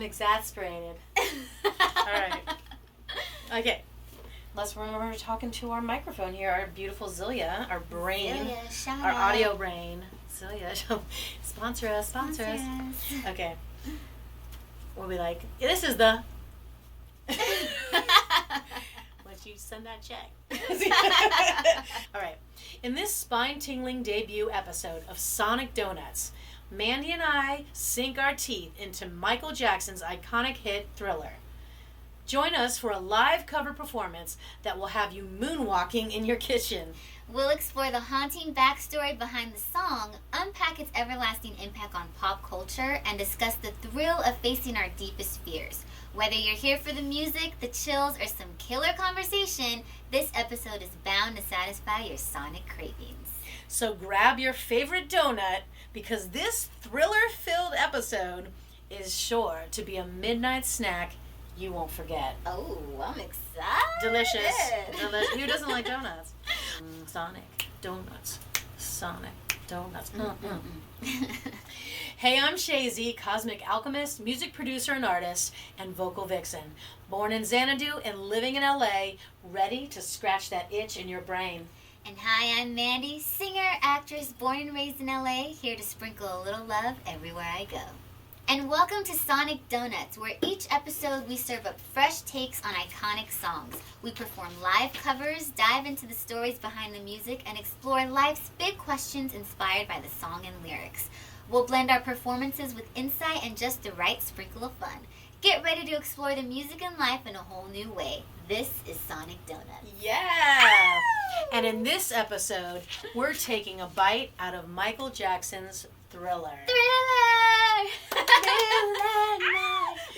exasperated. All right. Okay. Let's remember talking to our microphone here, our beautiful Zilia, our brain, our audio brain. Zilia, sponsor us. Okay. We'll be like, this is the... Once you send that check. All right. In this spine-tingling debut episode of Sonic Donuts, Mandy and I sink our teeth into Michael Jackson's iconic hit Thriller. Join us for a live cover performance that will have you moonwalking in your kitchen. We'll explore the haunting backstory behind the song, unpack its everlasting impact on pop culture, and discuss the thrill of facing our deepest fears. Whether you're here for the music, the chills, or some killer conversation, this episode is bound to satisfy your sonic cravings. So grab your favorite donut, because this thriller-filled episode is sure to be a midnight snack you won't forget. Oh, I'm excited. Delicious. Who doesn't like donuts? Sonic Donuts. Hey, I'm Shayzee, cosmic alchemist, music producer and artist, and vocal vixen. Born in Xanadu and living in LA, ready to scratch that itch in your brain. And hi, I'm Mandy, singer, actress, born and raised in LA, here to sprinkle a little love everywhere I go. And welcome to Sonic Donuts, where each episode we serve up fresh takes on iconic songs. We perform live covers, dive into the stories behind the music, and explore life's big questions inspired by the song and lyrics. We'll blend our performances with insight and just the right sprinkle of fun. Get ready to explore the music and life in a whole new way. This is Sonic Donuts. Yeah! And in this episode, we're taking a bite out of Michael Jackson's Thriller.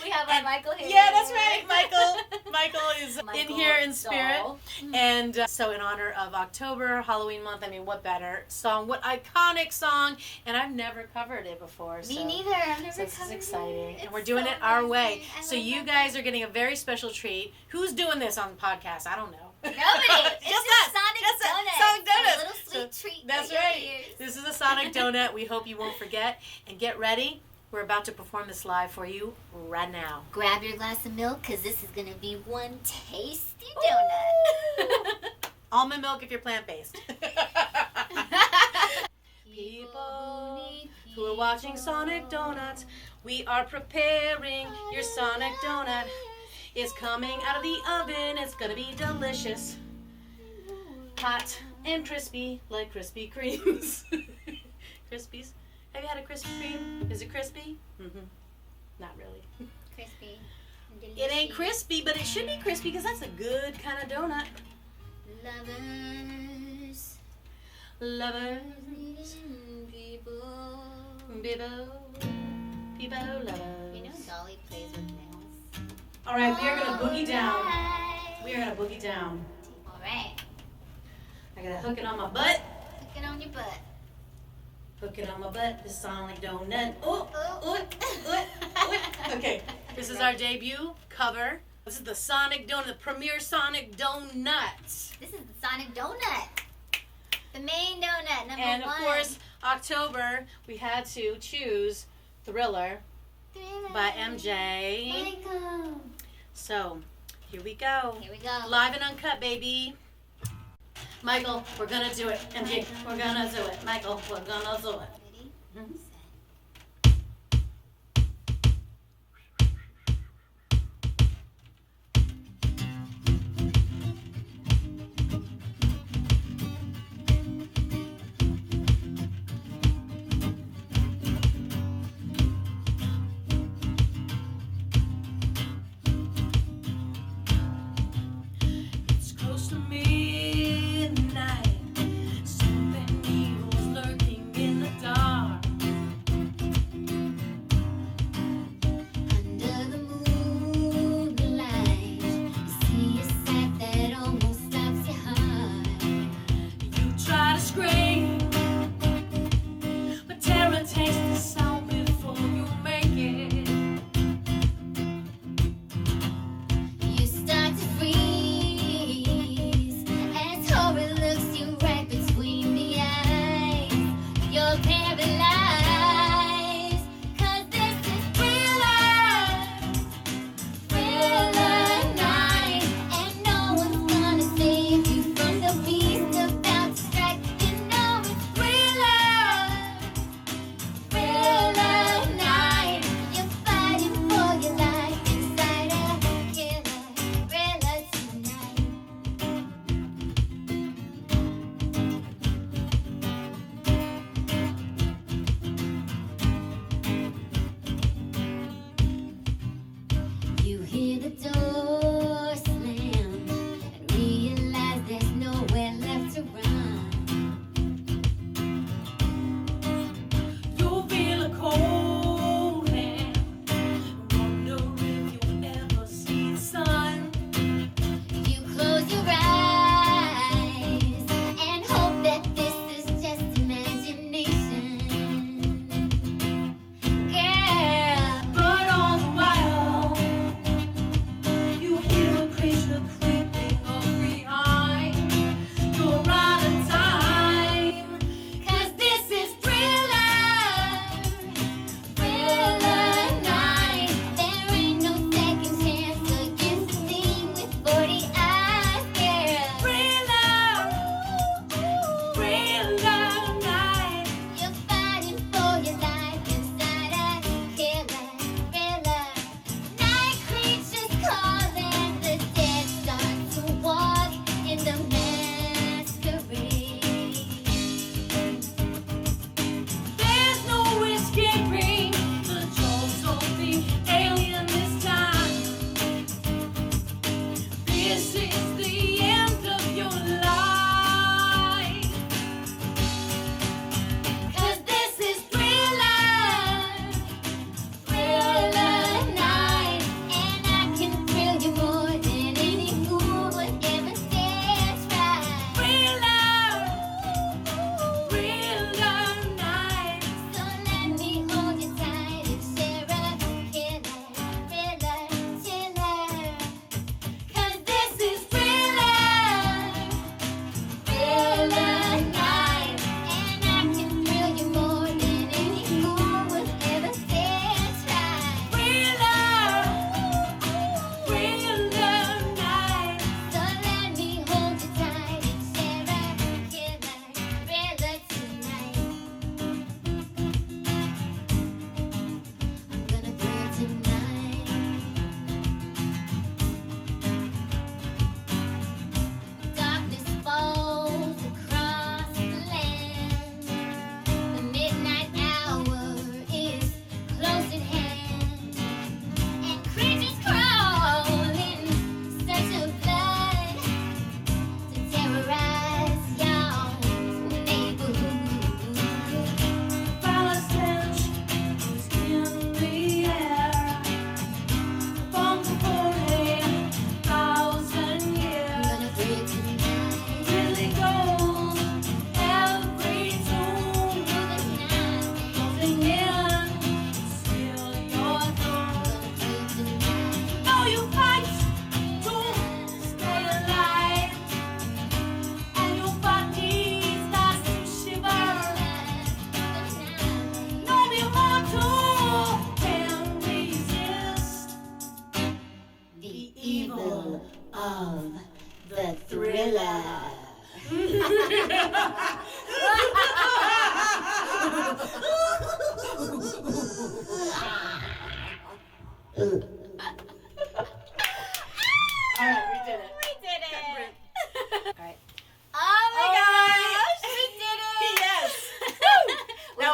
We have our Michael here. Yeah, that's right. Michael is in here in spirit. And so in honor of October, Halloween month, I mean, what better song? What iconic song? And I've never covered it before. Me neither. I've never so this is exciting. It. And we're doing it our way. So love you guys are getting a very special treat. Who's doing this on the podcast? I don't know. Nobody. It's just Sonic Donuts. A little sweet treat. That's right. This is a Sonic Donut. We hope you won't forget. And get ready. We're about to perform this live for you right now. Grab your glass of milk, because this is going to be one tasty donut. Almond milk if you're plant-based. People who are watching Sonic Donuts, we are preparing your Sonic Donut. It's coming out of the oven. It's going to be delicious. Hot and crispy like Krispy Kremes. Krispies. Have you had a Krispy Kreme? Is it crispy? Mm-hmm. Not really. Crispy. It ain't crispy, but it should be crispy because that's a good kind of donut. Lovers. People lovers. You know Dolly plays with nails. All right, we are going to boogie down. All right. I got to hook it on my butt. Hook it on your butt. Hook it on my butt, the Sonic Donut. Okay, this is our debut cover. This is the Sonic Donut, the premier Sonic Donuts. This is the Sonic Donut. The main donut, number one. And of course, October, we had to choose Thriller by MJ. Michael. So, here we go. Here we go. Live and uncut, baby. Michael, we're gonna do it. MJ, we're gonna do it. Michael, we're gonna do it. Ready? Mm-hmm. It's close to midnight. Something evil's lurking in the dark. Under the moonlight, you see a sight that almost stops your heart. You try to scream, but terror takes the sound before you make it. You start to freeze as horror looks you right between the eyes. You're paralyzed, 'cause this is thriller.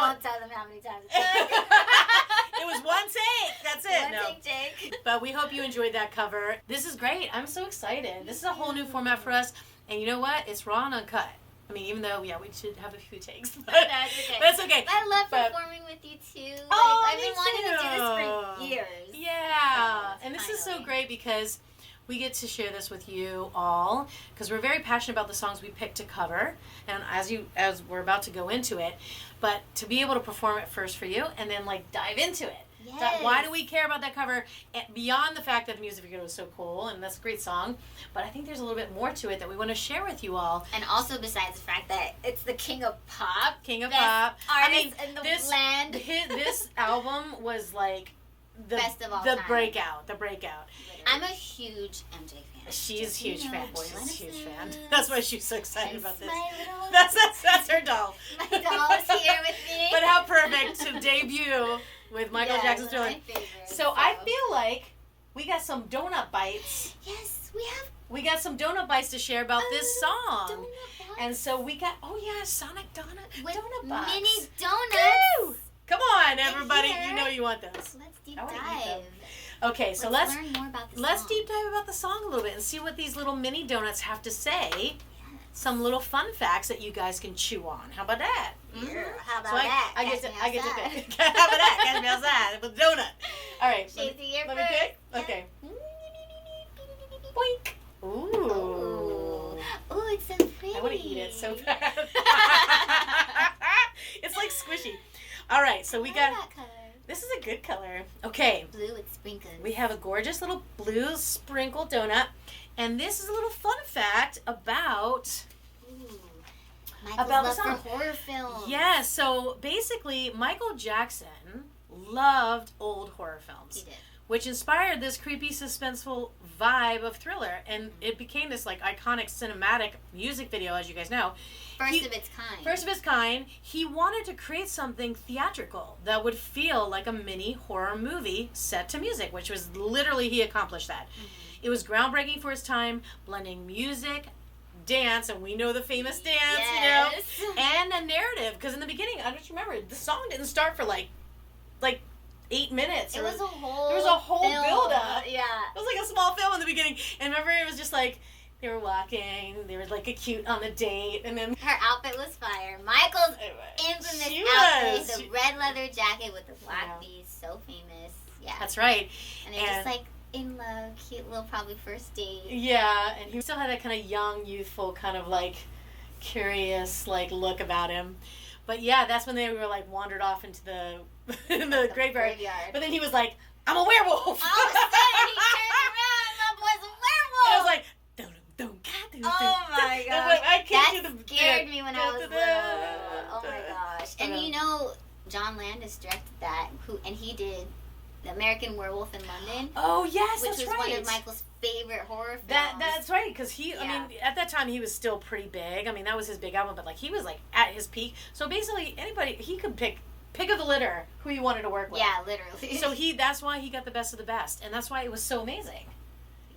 won't tell them how many times it took. It was one take. That's it. One take. But we hope you enjoyed that cover. This is great. I'm so excited. This is a whole new format for us. And you know what? It's raw and uncut. I mean, even though, we should have a few takes. But that's okay. I love performing with you, too. I've been wanting to do this for years. Yeah. And this is so great because we get to share this with you all because we're very passionate about the songs we pick to cover. And as we're about to go into it, but to be able to perform it first for you and then, dive into it. Yes. Why do we care about that cover? Beyond the fact that the music video is so cool and that's a great song, but I think there's a little bit more to it that we want to share with you all. And also besides the fact that it's the king of pop. King of pop. Artist in the land. This album was the best of all the time. breakout. Literally. I'm a huge MJ fan. She's a huge fan. She's a huge fan. Innocence. That's why she's so excited about this. My little That's her doll. My doll is here with me. But how perfect to debut with Michael Jackson's Thriller. So I feel like we got some donut bites. Yes, we have. We got some donut bites to share about this song. Donut box. And so we got, Sonic donut box. Mini donuts. Woo! Come on, everybody. Here. You know you want those. Let's deep I wanna eat dive. them. Okay, so let's learn more about the let's song. deep dive about the song a little bit and see what these little mini donuts have to say. Some little fun facts that you guys can chew on. How about that? Yeah, how about So that? I get to outside. pick. How about that? Catch me outside with a donut. All right. Shayzee, you're let me first. pick. Okay. Boink. Ooh. Ooh, it's so pretty. I want to eat it so bad. It's squishy. All right, so we got. that color. This is a good color. Okay. Blue with sprinkles. We have a gorgeous little blue sprinkle donut. And this is a little fun fact about... Ooh. Michael's about love the song. for horror films. Yeah, so basically, Michael Jackson loved old horror films. He did. Which inspired this creepy, suspenseful vibe of Thriller. And it became this iconic cinematic music video, as you guys know. First of its kind. First of its kind. He wanted to create something theatrical that would feel like a mini horror movie set to music, which was literally, he accomplished that. Mm-hmm. It was groundbreaking for his time, blending music, dance, and we know the famous dance, yes. And a narrative. Because in the beginning, I don't remember, the song didn't start for like 8 minutes. There was a whole film. Build-up. Yeah. It was like a small film in the beginning. And remember, it was just they were walking, they were a cute on a date, and then... Her outfit was fire. Michael's infamous outfit, the red leather jacket with the black beads, so famous. Yeah. That's right. And they're just in love, cute little probably first date. Yeah, and he still had that kind of young, youthful, kind of curious, look about him. But yeah, that's when they were wandered off into the graveyard. But then he was like, I'm a werewolf. All of a sudden, he turned around, my boy's a werewolf. I was like, oh my gosh. I can't that scared me when I was little. Oh my gosh. And John Landis directed that, and he did The American Werewolf in London. Oh, yes, which was one of Michael's favorite horror films. That's right, because at that time he was still pretty big. I mean, that was his big album, but he was at his peak. So basically, he could pick of the litter who he wanted to work with. Yeah, literally. So that's why he got the best of the best, and that's why it was so amazing.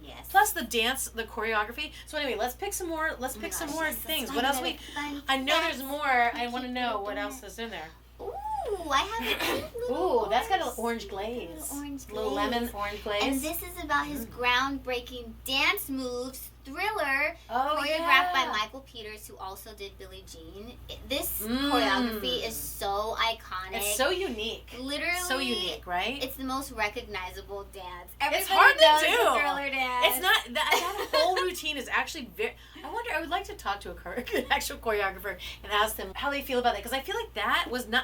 Yes. Plus the dance, the choreography. So anyway, let's pick some more. Some more things. What else I know there's more. I want to know what else is in there. Ooh, I have a cute little that's got an orange glaze. Little lemon orange glaze. And this is about his groundbreaking dance moves, Thriller, choreographed by Michael Peters, who also did Billie Jean. This choreography is so iconic. It's so unique. Literally. So unique, right? It's the most recognizable dance. It's hard to do. The Thriller dance. It's not, that whole routine is actually very, I would like to talk to an actual choreographer and ask them how they feel about it, because I feel like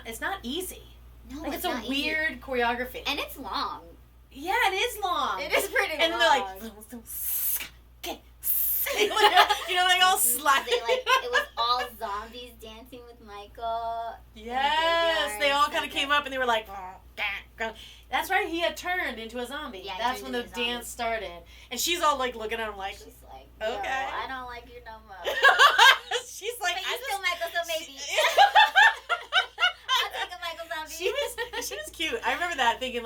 it's not easy. No, it's a weird choreography. And it's long. Yeah, it is long. It is pretty long. And then they're all slapping. It was all zombies dancing with Michael. Yes, they all kind of came up and they were like, that's right, he had turned into a zombie. Yeah, that's when the dance started. And she's all looking at him she's like, okay, I don't like you no more. She's like, but you still Michael, so maybe. I'll take a Michael zombie. She was cute. I remember that thinking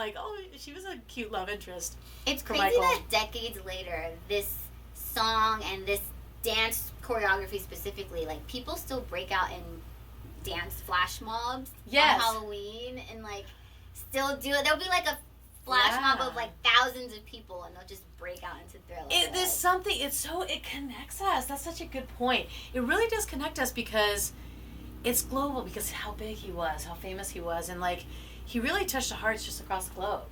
she was a cute love interest. It's crazy Michael. that decades later, this song and this dance choreography specifically, people still break out in dance flash mobs Yes. on Halloween and like still do it. There'll be like a flash mob of like thousands of people, and they'll just break out into Thriller. There's something. It connects us. That's such a good point. It really does connect us because it's global. Because how big he was, how famous he was, and like he really touched the hearts just across the globe.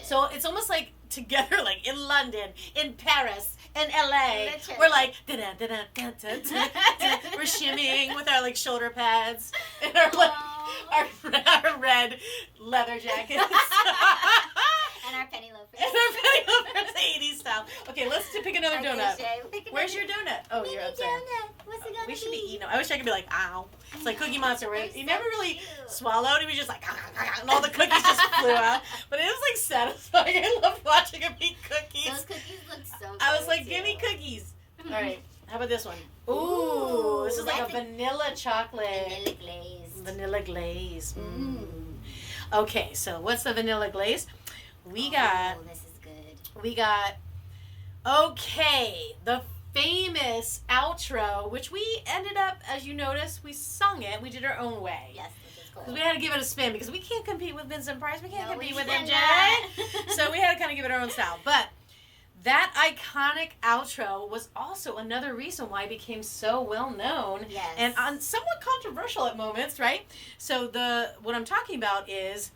So it's almost like together, like in London, in Paris, in LA, Literally. we're like we're shimmying with our like shoulder pads and our like our red leather jackets. And our penny loafers. And our penny loafers, 80s style. Okay, let's pick another donut. Where's your donut? Oh, you're up there. What's it gonna We should be be? eating them. I wish I could be like, ow. It's like Cookie Monster, where he never really cute. swallowed. He was just like, and all the cookies just flew out. But it was like satisfying. I love watching him eat cookies. Those cookies look so good. I was like, give me cookies. All right. How about this one? Ooh, this is like a vanilla chocolate. Vanilla glaze. Vanilla glaze. Okay, so what's the vanilla glaze? We got the famous outro, which we ended up, as you noticed, we sung it. We did our own way. Yes, this is cool. Because we had to give it a spin because we can't compete with Vincent Price. We can't compete with cannot. MJ. So we had to kind of give it our own style. But that iconic outro was also another reason why it became so well known. Yes. And somewhat controversial at moments, right? So what I'm talking about is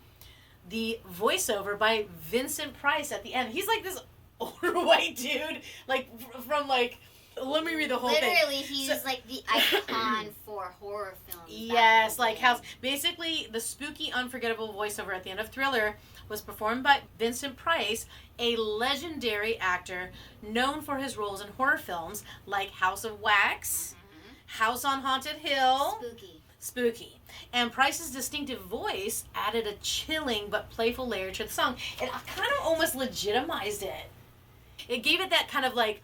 the voiceover by Vincent Price at the end. He's like this older white dude, like from like, let me read the whole thing. Literally, he's like the icon for horror films. Yes, like how basically the spooky, unforgettable voiceover at the end of Thriller was performed by Vincent Price, a legendary actor known for his roles in horror films like House of Wax, House on Haunted Hill. Spooky. And Price's distinctive voice added a chilling but playful layer to the song. It kind of almost legitimized it. It gave it that kind of like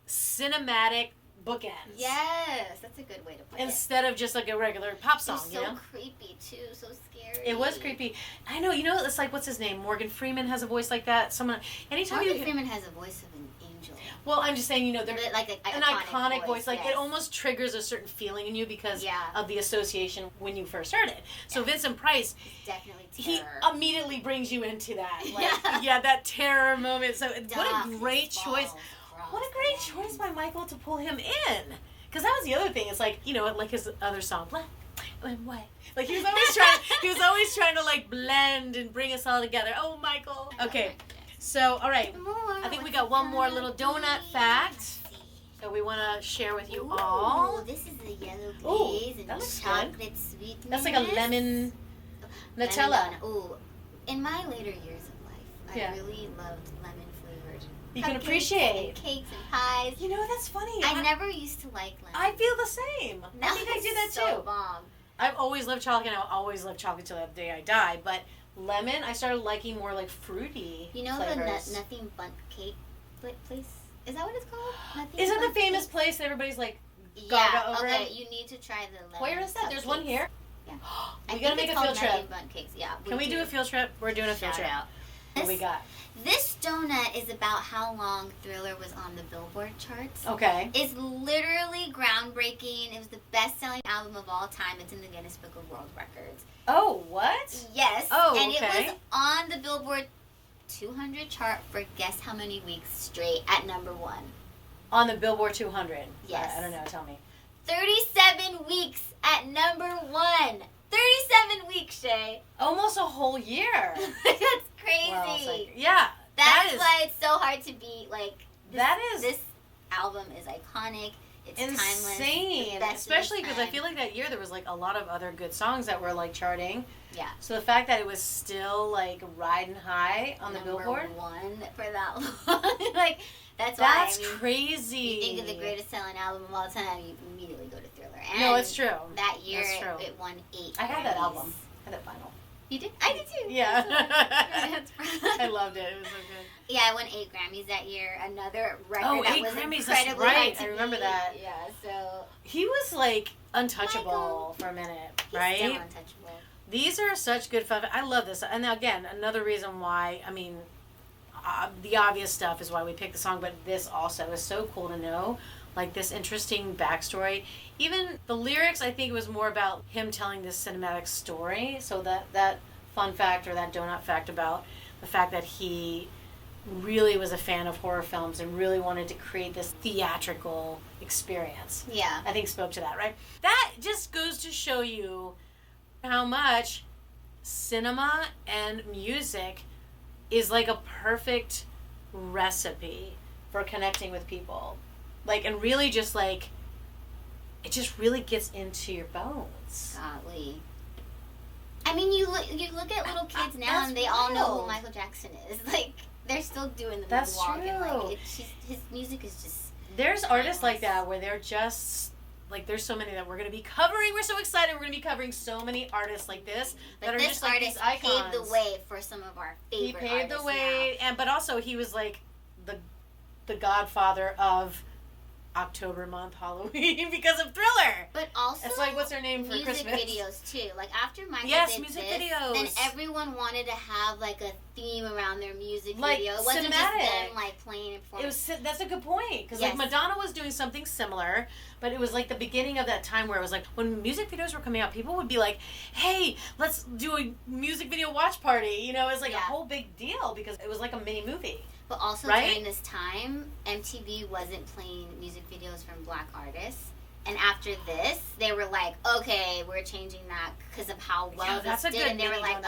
cinematic bookends. Yes, that's a good way to put it. Instead of just like a regular pop song, It was so creepy too, so scary. It was creepy. I know, it's like, what's his name? Morgan Freeman has a voice like that. Morgan Freeman has a voice of an angel. Well, I'm just saying, they're like an iconic voice. Like, yes. it almost triggers a certain feeling in you because Yeah. of the association when you first heard it. So Vincent Price, definitely he terror. immediately brings you into that. Like, that terror moment. So what a great choice. What a great choice by Michael to pull him in. Because that was the other thing. It's like, like his other song, Black and White. Like, he was always trying to, like, blend and bring us all together. Oh, Michael. Okay. So, all right. I think we got one more little donut fact that we want to share with you all. This is the yellow glaze and chocolate sweetness. That's like a lemon Nutella. Ooh. In my later years of life, I really loved lemon flavored. You can appreciate and cakes and pies. That's funny. I never used to like lemon. I feel the same. I think I do that too. Bomb. I've always loved chocolate, and I'll always love chocolate till the day I die. But lemon, I started liking more like fruity flavors. The Nothing Bundt Cake place? Is that what it's called? Isn't the famous place that everybody's like gaga over it? You need to try the lemon. Where is that? There's one here. Yeah. We gotta make a field trip. Nothing Bundt Cakes. Yeah. Can we do a field trip? We're doing a field trip. What we got? This donut is about how long Thriller was on the Billboard charts. Okay. It's literally groundbreaking. It was the best-selling album of all time. It's in the Guinness Book of World Records. Oh, what? Yes. Oh, and okay. it was on the Billboard 200 chart for guess how many weeks straight at number 1. On the Billboard 200? Yes. I don't know. Tell me. 37 weeks at number 1. 37 weeks, Shay. Almost a whole year. That's crazy. Well, That's why it's so hard to beat. Like, this album is iconic. It's insane. Timeless. Especially because I feel like that year there was like a lot of other good songs that were like charting. Yeah. So the fact that it was still like riding high on the Billboard. Number 1 for that long. Like, that's crazy. You think of the greatest selling album of all time, you immediately go to Thriller. And no, it's true. That year, it won 8 I had that Grammys. album. I had that vinyl. You did? I did too. Yeah. I loved it. It was so good. Yeah, I won 8 Grammys that year. Another record that was Grammys, incredibly that's right. hard to I remember beat. that. Yeah, so... He was like untouchable for a minute, right? He's still untouchable. These are such good fun. I love this. And again, another reason why, the obvious stuff is why we picked the song, but this also is so cool to know like this interesting backstory. Even the lyrics, I think it was more about him telling this cinematic story. So that fun fact or that donut fact about the fact that he really was a fan of horror films and really wanted to create this theatrical experience. Yeah. I think spoke to that, right? That just goes to show you how much cinema and music is like a perfect recipe for connecting with people. Like, and really just like, it just really gets into your bones. Golly. I mean, you look at little kids now and they all know who Michael Jackson is. Like, they're still doing the moonwalk. And like, his music is just... There's artists like that where they're just... Like, there's so many that we're going to be covering. We're so excited. We're going to be covering so many artists like this that are just like these icons. This artist paved the way for some of our favorite artists. He paved the way, but also he was like the godfather of October month Halloween because of Thriller. But also, it's like, what's her name for Christmas? Music videos too. Like after Michael did music this, videos. then everyone wanted to have like a theme around their music like, video. It wasn't cinematic. just them like playing and performing. That's a good point because like Madonna was doing something similar, but it was like the beginning of that time where it was like when music videos were coming out, people would be like, "Hey, let's do a music video watch party." You know, it was like a whole big deal because it was like a mini movie. But also during this time, MTV wasn't playing music videos from Black artists. And after this, they were like, okay, we're changing that because of how well this did. And they were like,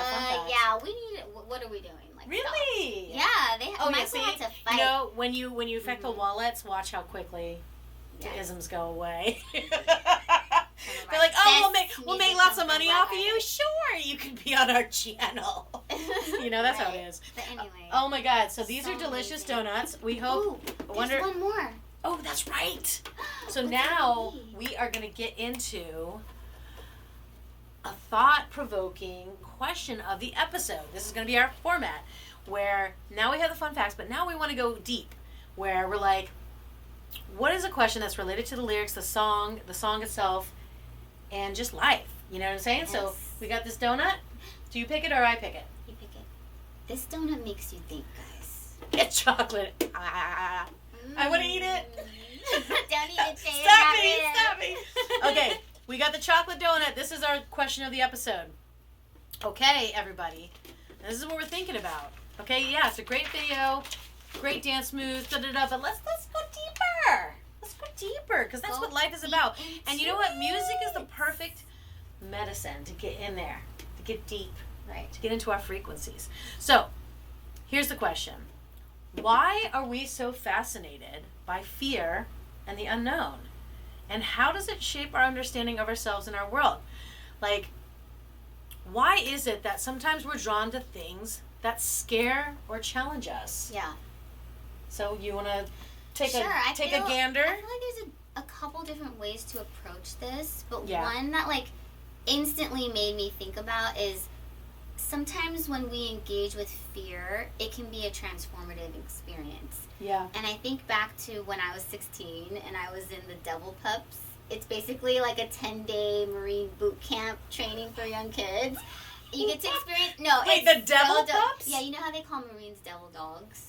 yeah, we need, what are we doing? Like, really? Stop. Yeah, they Michael had to fight. You know, when you affect the wallets, watch how quickly the isms go away. They're like, oh, we'll make lots of money off of you. Sure, you can be on our channel. You know, that's how it is. But anyway. Oh my God! So these are delicious donuts. We hope. There's one more. Oh, that's right. So now we are going to get into a thought-provoking question of the episode. This is going to be our format, where now we have the fun facts, but now we want to go deep, where we're like, what is a question that's related to the lyrics, the song itself, and just life? You know what I'm saying? Yes. So we got this donut. Do you pick it or I pick it? You pick it. This donut makes you think, guys. It's chocolate. I want to eat it. Don't eat it, Jay. Stop me. Okay, we got the chocolate donut. This is our question of the episode. Okay, everybody. This is what we're thinking about. Okay, yeah, it's a great video, great dance moves, but let's go deeper. Let's go deeper, because that's what life is about. And you know what? Music is the perfect medicine to get in there, to get deep, right? To get into our frequencies. So, here's the question. Why are we so fascinated by fear and the unknown? And how does it shape our understanding of ourselves and our world? Like, why is it that sometimes we're drawn to things that scare or challenge us? Yeah. So you want to take a gander? I feel like there's a couple different ways to approach this, but one that like instantly made me think about is sometimes when we engage with fear, it can be a transformative experience. Yeah. And I think back to when I was 16 and I was in the Devil Pups. It's basically like a 10-day Marine boot camp training for young kids. You get to experience... No, wait, the Devil Pups? Yeah, you know how they call Marines devil dogs?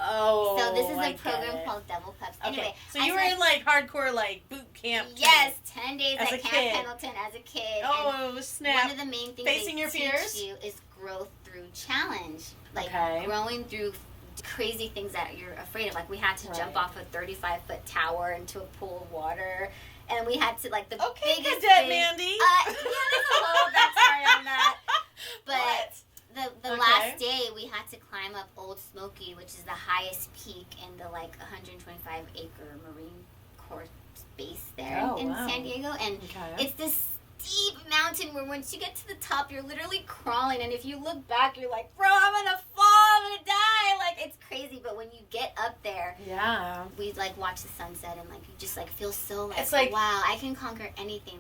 Oh, so this is a program called Devil Pups. Okay. Anyway, so you were in like hardcore like boot camp. Yes, 10 days at Camp Pendleton as a kid. Oh, and snap! One of the main things Facing they your teach fears? you is growth through challenge, like growing through crazy things that you're afraid of. Like we had to jump off a 35-foot tower into a pool of water, and we had to like the biggest Cadet thing. Mandy. Yeah, there's a whole backstory on that, but. The last day, we had to climb up Old Smoky, which is the highest peak in the, 125-acre Marine Corps base there in San Diego. And it's this steep mountain where once you get to the top, you're literally crawling. And if you look back, you're like, bro, I'm going to fall. I'm going to die. Like, it's crazy. But when you get up there, we, watch the sunset and, you just, feel so, it's like, wow, I can conquer anything.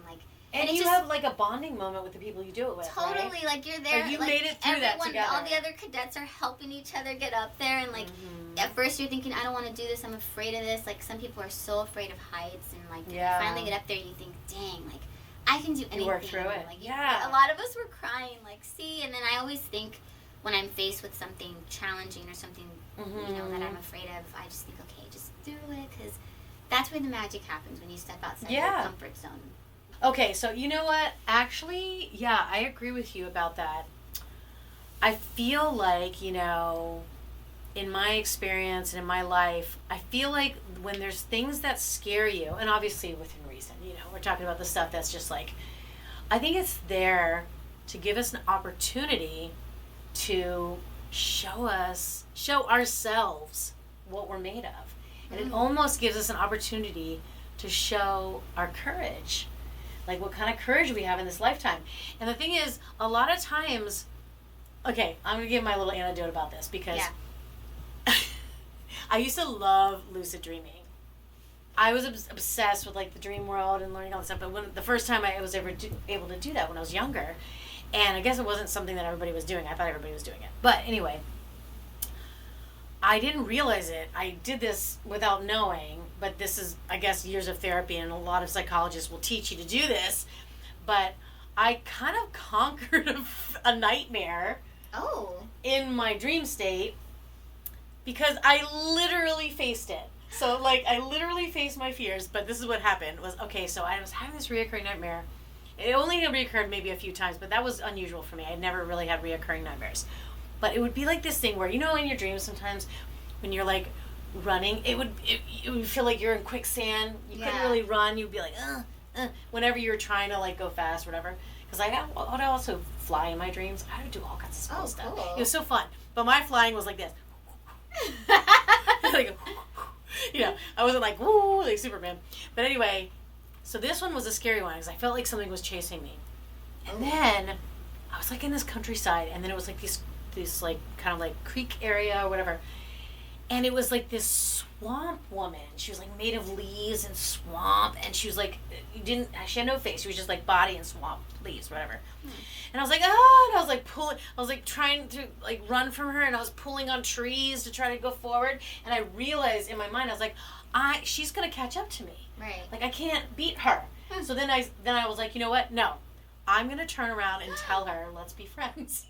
And you have a bonding moment with the people you do it with. Totally, right? You're there. You made it through that together. All the other cadets are helping each other get up there, and at first you're thinking, I don't want to do this. I'm afraid of this. Some people are so afraid of heights, and when you finally get up there, you think, dang, I can do anything. You work through it. A lot of us were crying, see. And then I always think when I'm faced with something challenging or something, that I'm afraid of, I just think, okay, just do it, because That's where the magic happens, when you step outside your comfort zone. Okay, so you know what? Actually, yeah, I agree with you about that. I feel like, you know, in my experience and in my life, I feel like when there's things that scare you, and obviously within reason, you know, we're talking about the stuff that's just like, I think it's there to give us an opportunity to show ourselves what we're made of. And it almost gives us an opportunity to show our courage. Like what kind of courage we have in this lifetime. And the thing is, a lot of times, okay, I'm going to give my little anecdote about this because I used to love lucid dreaming. I was obsessed with like the dream world and learning all this stuff. But the first time I was ever able to do that when I was younger, and I guess it wasn't something that everybody was doing. I thought everybody was doing it. But anyway, I didn't realize it. I did this without knowing, but this is, I guess, years of therapy, and a lot of psychologists will teach you to do this. But I kind of conquered a nightmare in my dream state because I literally faced it. So, like, I literally faced my fears, but this is what happened. Was, okay, so I was having this reoccurring nightmare. It only reoccurred maybe a few times, but that was unusual for me. I never really had reoccurring nightmares. But it would be like this thing where, you know, in your dreams sometimes when you're like running, it would feel like you're in quicksand. You couldn't really run. You'd be like, whenever you were trying to like go fast, whatever. Because I would also fly in my dreams. I would do all kinds of cool stuff. Cool. It was so fun. But my flying was like this. Like, you know, I wasn't like, woo, like Superman. But anyway, so this one was a scary one because I felt like something was chasing me. And then I was like in this countryside, and then it was like this like kind of like creek area or whatever, and it was like this swamp woman. She was like made of leaves and swamp, and she was like she had no face. She was just like body and swamp leaves, whatever. And I was like, and I was like pulling, I was like trying to like run from her, and I was pulling on trees to try to go forward, and I realized in my mind, I was like, she's gonna catch up to me, right? Like I can't beat her. So then I was like, you know what, no, I'm gonna turn around and tell her, let's be friends.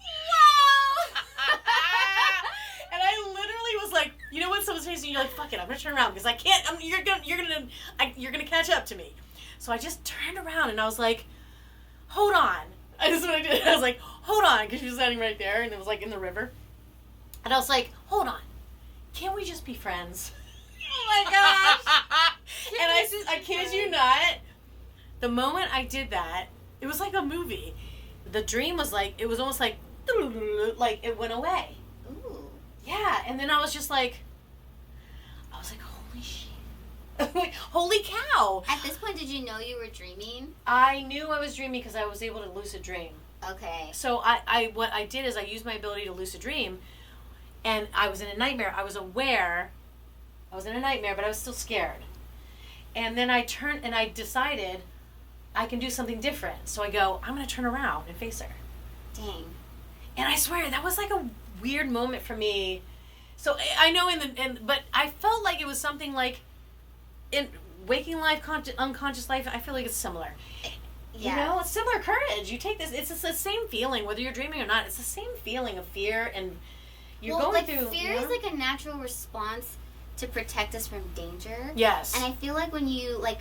And I literally was like, you know what, someone's chasing you, you're like, fuck it, I'm gonna turn around because I can't. You're gonna catch up to me. So I just turned around and I was like, hold on. That's what I did. I was like, hold on, because she was standing right there, and it was like in the river. And I was like, hold on, can't we just be friends? Oh my gosh! And I kid you not, the moment I did that, it was like a movie. The dream was like, it was almost like it went away. Ooh. Yeah, and then I was like, holy shit. Holy cow. At this point, did you know you were dreaming? I knew I was dreaming because I was able to lucid dream. Okay. So what I did is I used my ability to lucid dream, and I was in a nightmare. I was aware I was in a nightmare, but I was still scared. And then I turned and I decided I can do something different. So I go, I'm going to turn around and face her. Dang. And I swear, that was like a weird moment for me. So I know but I felt like it was something like in waking life, unconscious life, I feel like it's similar. Yeah. You know, it's similar courage. You take this, it's the same feeling, whether you're dreaming or not. It's the same feeling of fear, and you're going through. Fear is like a natural response to protect us from danger. Yes. And I feel like when you, like,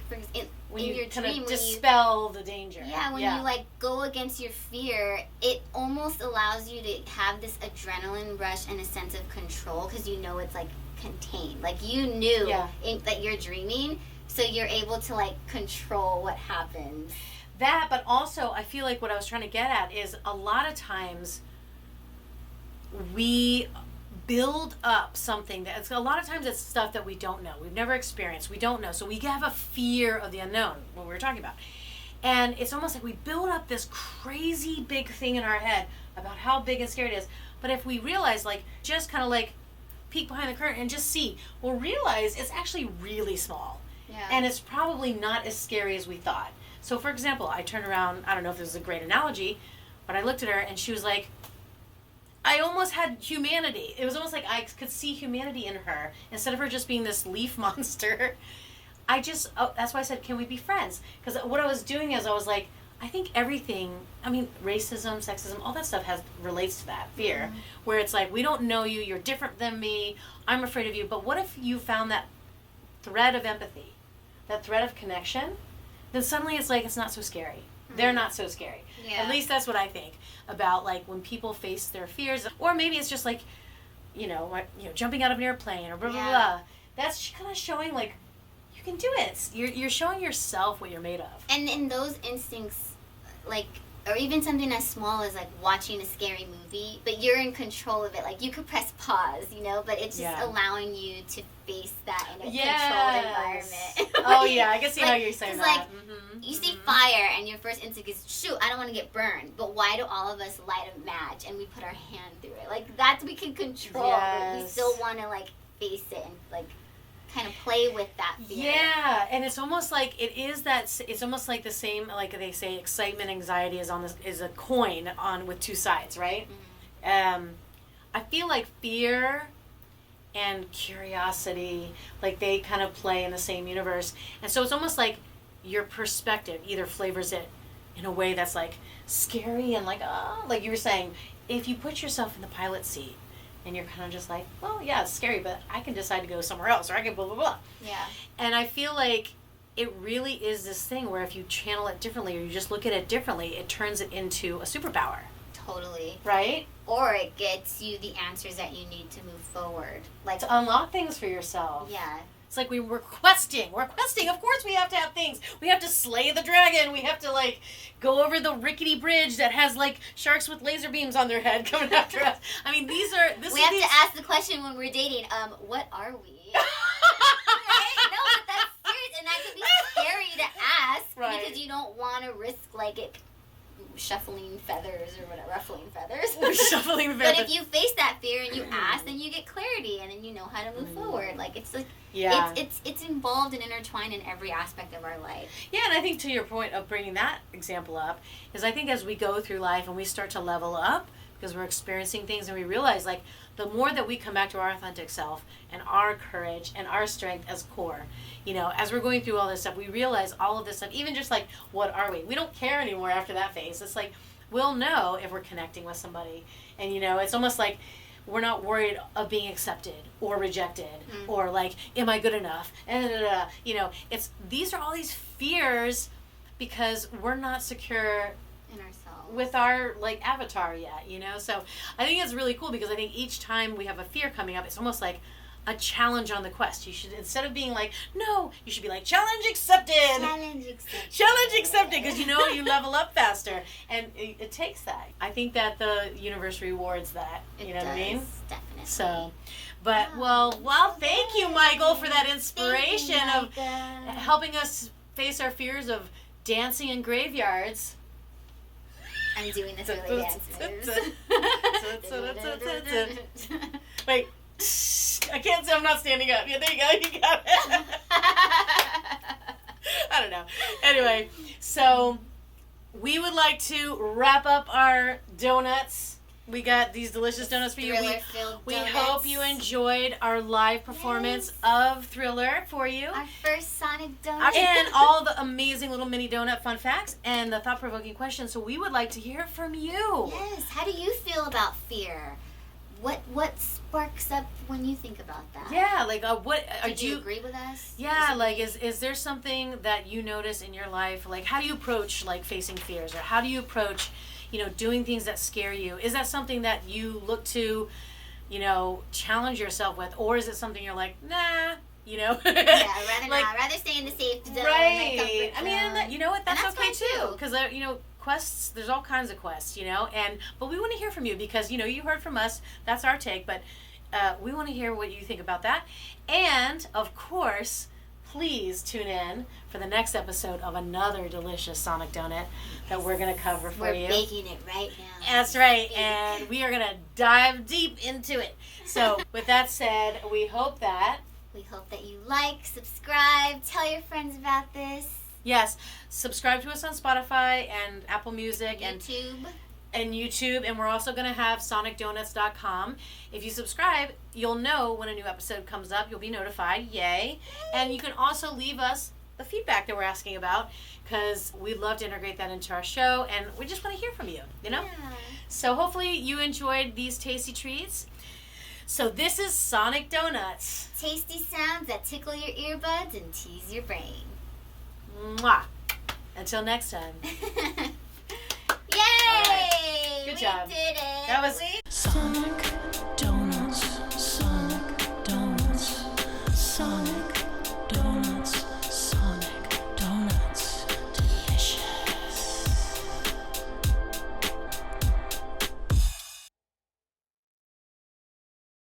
when you kind of dispel the danger. Yeah, when you, like, go against your fear, it almost allows you to have this adrenaline rush and a sense of control because you know it's, like, contained. Like, you knew that you're dreaming, so you're able to, like, control what happens. That, but also, I feel like what I was trying to get at is a lot of times we build up something a lot of times it's stuff that we don't know. We've never experienced. We don't know. So we have a fear of the unknown, what we were talking about. And it's almost like we build up this crazy big thing in our head about how big and scary it is. But if we realize, like, just kind of like peek behind the curtain and just see, we'll realize it's actually really small. Yeah. And it's probably not as scary as we thought. So, for example, I turned around, I don't know if this is a great analogy, but I looked at her and she was like, I almost had humanity. It was almost like I could see humanity in her. Instead of her just being this leaf monster, that's why I said, can we be friends? Because what I was doing is I was like, I think everything, I mean, racism, sexism, all that stuff relates to that fear. Mm-hmm. Where it's like, we don't know you, you're different than me, I'm afraid of you. But what if you found that thread of empathy? that thread of connection, then suddenly it's like it's not so scary. They're not so scary. Yeah. At least that's what I think about, like, when people face their fears, or maybe it's just like, jumping out of an airplane or blah blah blah. That's kind of showing like you can do it. You're showing yourself what you're made of. And in those instincts, like, or even something as small as like watching a scary movie, but you're in control of it. Like, you could press pause, but it's just allowing you to face that in a controlled environment. Oh yeah, I can see how you're saying that. Like, you see fire and your first instinct is, shoot, I don't want to get burned. But why do all of us light a match and we put our hand through it? Like, that's we can control. Yes. But we still want to like face it and like kind of play with that fear. Yeah, and it's almost like it's almost like the same, like they say, excitement, anxiety is a coin with two sides, right? Mm-hmm. I feel like fear and curiosity, like they kind of play in the same universe, and so it's almost like your perspective either flavors it in a way that's like scary and like you were saying, if you put yourself in the pilot seat and you're kind of just like, well, yeah, it's scary, but I can decide to go somewhere else, or I can blah blah blah. Yeah. And I feel like it really is this thing where if you channel it differently or you just look at it differently, it turns it into a superpower. Totally. Right? Or it gets you the answers that you need to move forward. Like, to unlock things for yourself. Yeah. It's like we're questing. We're questing. Of course we have to have things. We have to slay the dragon. We have to, like, go over the rickety bridge that has, like, sharks with laser beams on their head coming after us. I mean, we have to ask the question when we're dating, what are we? Right? No, but that's serious. And that could be scary to ask. Right. Because you don't want to risk, like, it shuffling feathers or whatever, ruffling feathers. Shuffling feathers. But if you face that fear and you ask, then you get clarity, and then you know how to move forward. Like, it's like, it's involved and intertwined in every aspect of our life. Yeah, and I think to your point of bringing that example up is I think as we go through life and we start to level up because we're experiencing things and we realize, like, the more that we come back to our authentic self and our courage and our strength as core, as we're going through all this stuff, we realize all of this stuff, even just like, what are we? We don't care anymore after that phase. It's like, we'll know if we're connecting with somebody. And, it's almost like we're not worried of being accepted or rejected or like, am I good enough? And, these are all these fears because we're not secure in ourselves with our, like, avatar yet, So I think it's really cool because I think each time we have a fear coming up, it's almost like a challenge on the quest. You should, instead of being like, no, you should be like, challenge accepted. Challenge accepted, because you level up faster. And it takes that. I think that the universe rewards that. You know what I mean? Definitely. So, but, well, thank you, Michael, for that inspiration of helping us face our fears of dancing in graveyards. I'm doing this really dance moves. Wait. I can't say I'm not standing up. Yeah, there you go. You got it. I don't know. Anyway, so we would like to wrap up our donuts. We got these delicious donuts for you. We hope you enjoyed our live performance of Thriller for you. Our first Sonic donut. And all the amazing little mini donut fun facts and the thought-provoking questions. So we would like to hear from you. Yes. How do you feel about fear? What sparks up when you think about that? Yeah, like do you agree with us? Yeah, like is there something that you notice in your life? Like, how do you approach, like, facing fears, or how do you approach, doing things that scare you? Is that something that you look to, challenge yourself with, or is it something you're like, nah? Yeah, rather stay in the safe zone. Right. I mean, you know what? That's okay too, because quests, there's all kinds of quests, but we want to hear from you because, you heard from us, that's our take, but we want to hear what you think about that. And, of course, please tune in for the next episode of another delicious Sonic Donut that we're going to cover for you. We're baking it right now. That's right, and we are going to dive deep into it. So, with that said, we hope that you like, subscribe, tell your friends about this. Yes, subscribe to us on Spotify and Apple Music and YouTube, and we're also going to have sonicdonuts.com. If you subscribe, you'll know when a new episode comes up. You'll be notified. Yay. And you can also leave us the feedback that we're asking about, because we'd love to integrate that into our show, and we just want to hear from you, Yeah. So hopefully you enjoyed these tasty treats. So this is Sonic Donuts. Tasty sounds that tickle your earbuds and tease your brain. Mwah. Until next time. Yay! Right. Good job. We did it. That was Sonic Donuts, Sonic Donuts, Sonic Donuts, Sonic